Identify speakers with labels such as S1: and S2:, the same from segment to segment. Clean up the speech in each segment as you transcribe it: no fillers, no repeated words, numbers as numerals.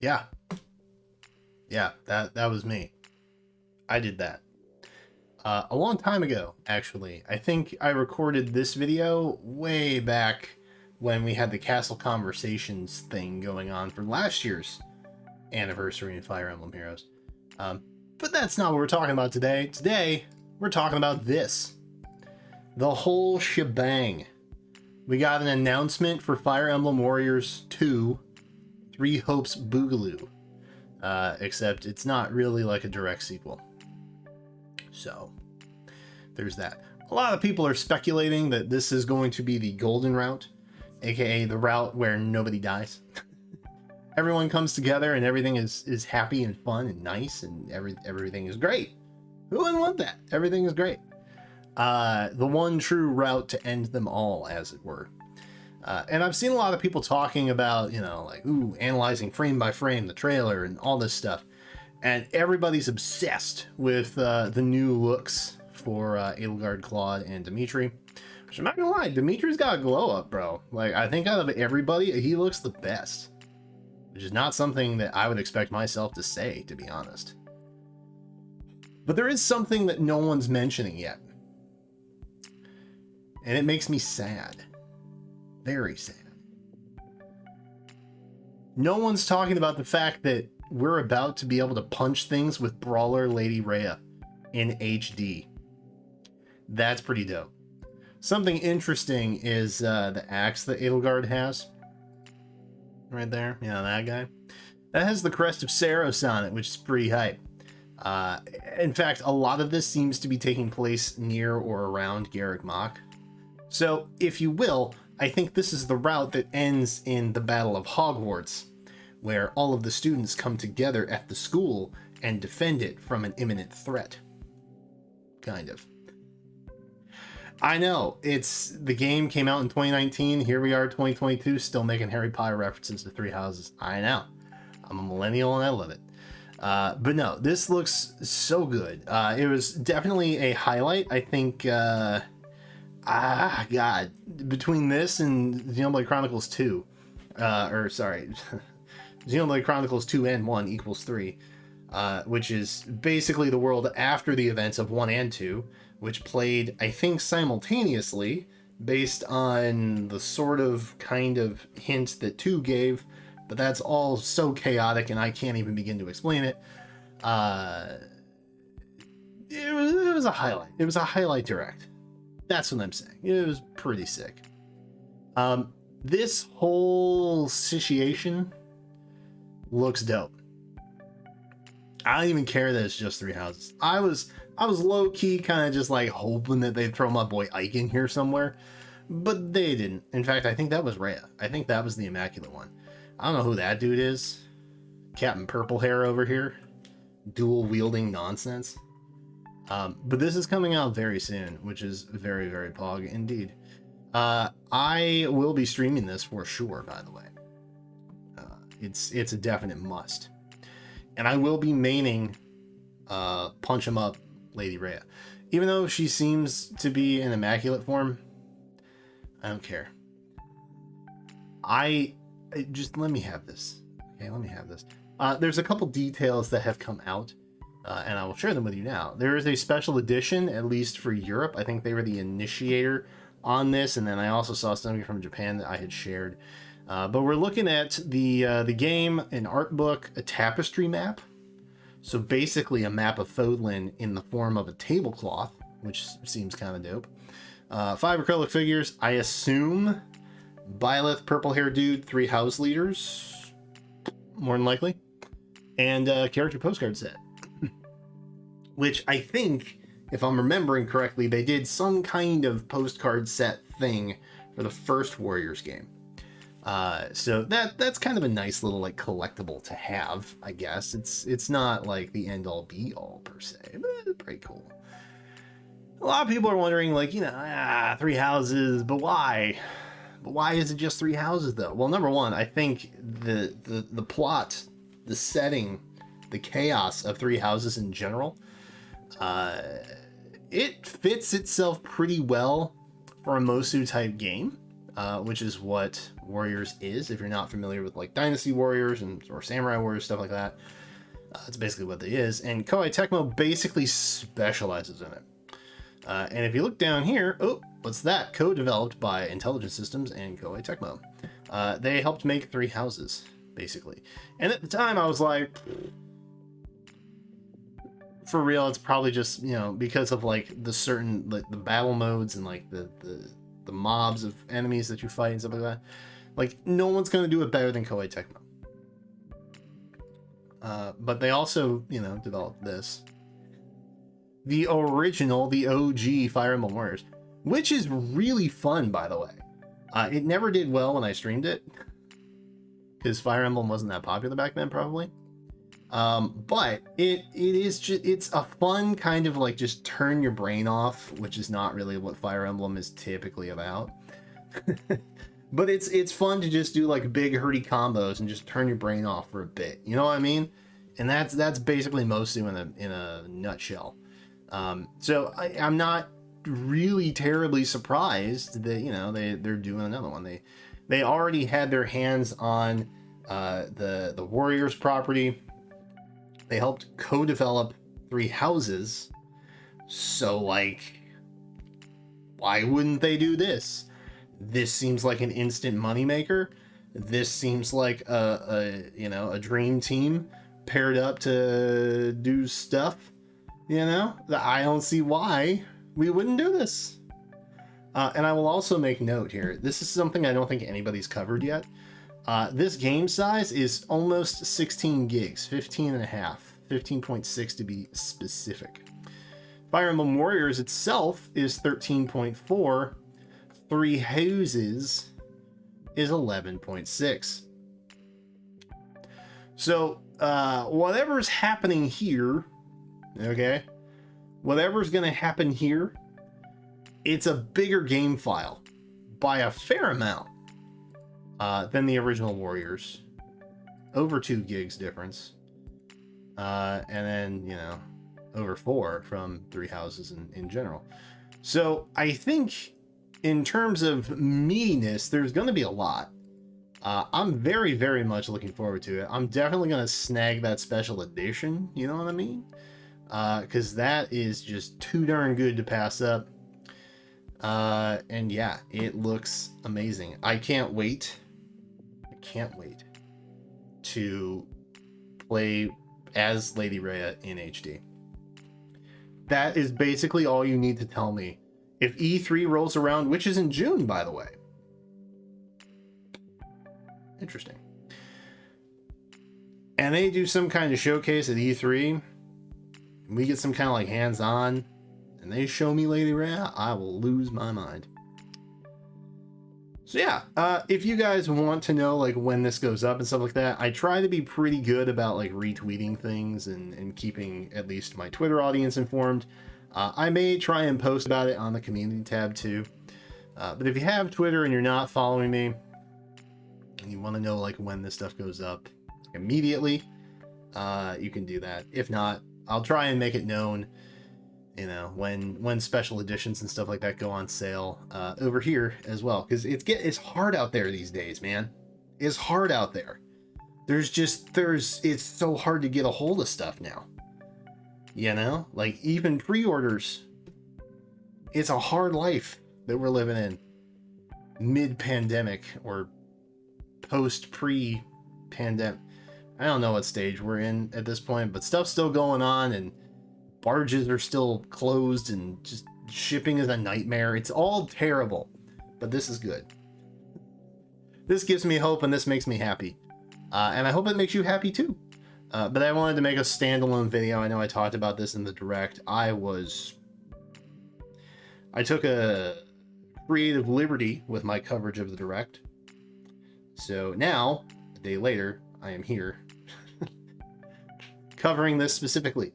S1: Yeah, yeah, that was me. I did that. A long time ago, actually. I think I recorded this video way back when we had the Castle Conversations thing going on for last year's anniversary in Fire Emblem Heroes. Um, but that's not what we're talking about today. Today, we're talking about this. The whole shebang. We got an announcement for Fire Emblem Warriors 2, Three Hopes Boogaloo. Except it's not really like a direct sequel. So, there's that. A lot of people are speculating that this is going to be the golden route, aka the route where nobody dies. Everyone comes together and everything is happy and fun and nice and everything is great. Who wouldn't want that? Everything is great. The one true route to end them all, as it were. And I've seen a lot of people talking about, like, analyzing frame by frame the trailer and all this stuff. And everybody's obsessed with the new looks for Edelgard, Claude, and Dimitri. Which I'm not gonna lie, Dimitri's got a glow up, bro. Like, I think out of everybody, he looks the best. Which is not something that I would expect myself to say, to be honest. But there is something that no one's mentioning yet. And it makes me sad. Very sad. No one's talking about the fact that we're about to be able to punch things with brawler Lady Rhea in HD. That's pretty dope. Something interesting is the axe that Edelgard has. Right there. Yeah, that guy. That has the crest of Saros on it, which is pretty hype. In fact, a lot of this seems to be taking place near or around Garreg Mach. So, if you will, I think this is the route that ends in the Battle of Hogwarts, where all of the students come together at the school and defend it from an imminent threat. Kind of. I know, the game came out in 2019, here we are 2022, still making Harry Potter references to Three Houses. I know. I'm a millennial and I love it. But no, this looks so good. It was definitely a highlight. I think, God, between this and Xenoblade Chronicles 2, Xenoblade Chronicles 2 and 1 equals 3, which is basically the world after the events of 1 and 2, which played, I think, simultaneously, based on the sort of kind of hint that 2 gave, but that's all so chaotic and I can't even begin to explain it. It was a highlight. It was a highlight direct. That's what I'm saying. It was pretty sick. This whole situation looks dope. I don't even care that it's just Three Houses. I was low-key kind of just like hoping that they'd throw my boy Ike in here somewhere, but they didn't. In fact, I think that was Rhea. I think that was the Immaculate one. I don't know who that dude is. Captain Purple Hair over here. Dual-wielding nonsense. But this is coming out very soon, which is very, very pog indeed. I will be streaming this for sure, by the way. It's a definite must. And I will be maining Punch 'em Up Lady Rhea. Even though she seems to be in Immaculate form, I don't care. Just let me have this. Okay, let me have this. There's a couple details that have come out, and I will share them with you now. There is a special edition, at least for Europe. I think they were the initiator on this, and then I also saw something from Japan that I had shared. But we're looking at the game, an art book, a tapestry map. So basically a map of Fodlan in the form of a tablecloth, which seems kind of dope. 5 acrylic figures, I assume Byleth, purple hair dude, 3 house leaders, more than likely, and a character postcard set. Which I think, if I'm remembering correctly, they did some kind of postcard set thing for the first Warriors game. So that's kind of a nice little like collectible to have, I guess. It's not like the end all be all per se, but it's pretty cool. A lot of people are wondering, like, 3 houses, but why? But why is it just 3 houses though? Well, number one, I think the plot, the setting, the chaos of 3 houses in general, it fits itself pretty well for a Mosu type game. Which is what Warriors is. If you're not familiar with like Dynasty Warriors or Samurai Warriors, stuff like that, that's basically what it is. And Koei Tecmo basically specializes in it. And if you look down here, oh, what's that? Co-developed by Intelligent Systems and Koei Tecmo. They helped make 3 houses, basically. And at the time, I was like, for real, it's probably just, you know, because of like the certain, like the battle modes and like the mobs of enemies that you fight and stuff like that. Like, no one's going to do it better than Koei Tecmo. But they also, you know, developed this. The original, the OG Fire Emblem Warriors, which is really fun, by the way. It never did well when I streamed it, because Fire Emblem wasn't that popular back then, probably. But it's a fun kind of like just turn your brain off, which is not really what Fire Emblem is typically about. But it's fun to just do like big hurdy combos and just turn your brain off for a bit. You know what I mean? And that's basically Mosu in a nutshell. So I'm not really terribly surprised that, you know, they're doing another one. They already had their hands on the Warriors property. They helped co-develop 3 houses. So like, why wouldn't they do this? This seems like an instant moneymaker. This seems like a dream team paired up to do stuff. You know, I don't see why we wouldn't do this. And I will also make note here. This is something I don't think anybody's covered yet. This game size is almost 16 gigs, 15 and a half, 15.6 to be specific. Fire Emblem Warriors itself is 13.4. 3 houses is 11.6. So whatever's happening here, okay, whatever's going to happen here, it's a bigger game file by a fair amount than the original Warriors. Over 2 gigs difference. And then, you know, over 4 from 3 houses in general. So I think in terms of meatiness, there's going to be a lot. I'm very, very much looking forward to it. I'm definitely going to snag that special edition, you know what I mean? Because that is just too darn good to pass up. And yeah, it looks amazing. I can't wait to play as Lady Rhea in HD. That is basically all you need to tell me. If E3 rolls around, which is in June, by the way. Interesting. And they do some kind of showcase at E3, and we get some kind of like hands-on, and they show me Lady Rhea, I will lose my mind. So yeah, if you guys want to know like when this goes up and stuff like that, I try to be pretty good about like retweeting things and keeping at least my Twitter audience informed. I may try and post about it on the community tab too. But if you have Twitter and you're not following me, and you want to know like when this stuff goes up immediately, you can do that. If not, I'll try and make it known, you know, when special editions and stuff like that go on sale over here as well, because it's hard out there these days, man. It's hard out there. It's so hard to get a hold of stuff now. You know, like even pre-orders. It's a hard life that we're living in, mid-pandemic or post-pre-pandemic. I don't know what stage we're in at this point, but stuff's still going on, and barges are still closed, and just shipping is a nightmare. It's all terrible, but this is good. This gives me hope, and this makes me happy. And I hope it makes you happy too. But I wanted to make a standalone video. I know I talked about this in the direct. I took a creative liberty with my coverage of the direct. So now, a day later, I am here covering this specifically.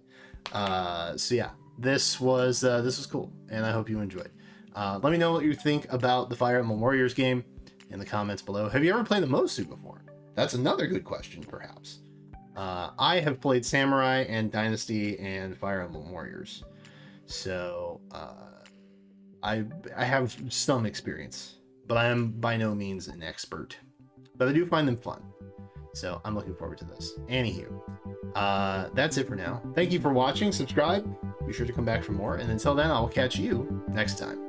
S1: So yeah, this was cool, and I hope you enjoyed. Let me know what you think about the Fire Emblem Warriors game in the comments below. Have you ever played the Mosu before? That's another good question, perhaps. I have played Samurai and Dynasty and Fire Emblem Warriors, so I have some experience, but I am by no means an expert. but I do find them fun. So I'm looking forward to this. Anywho, that's it for now. Thank you for watching. Subscribe. Be sure to come back for more. And until then, I will catch you next time.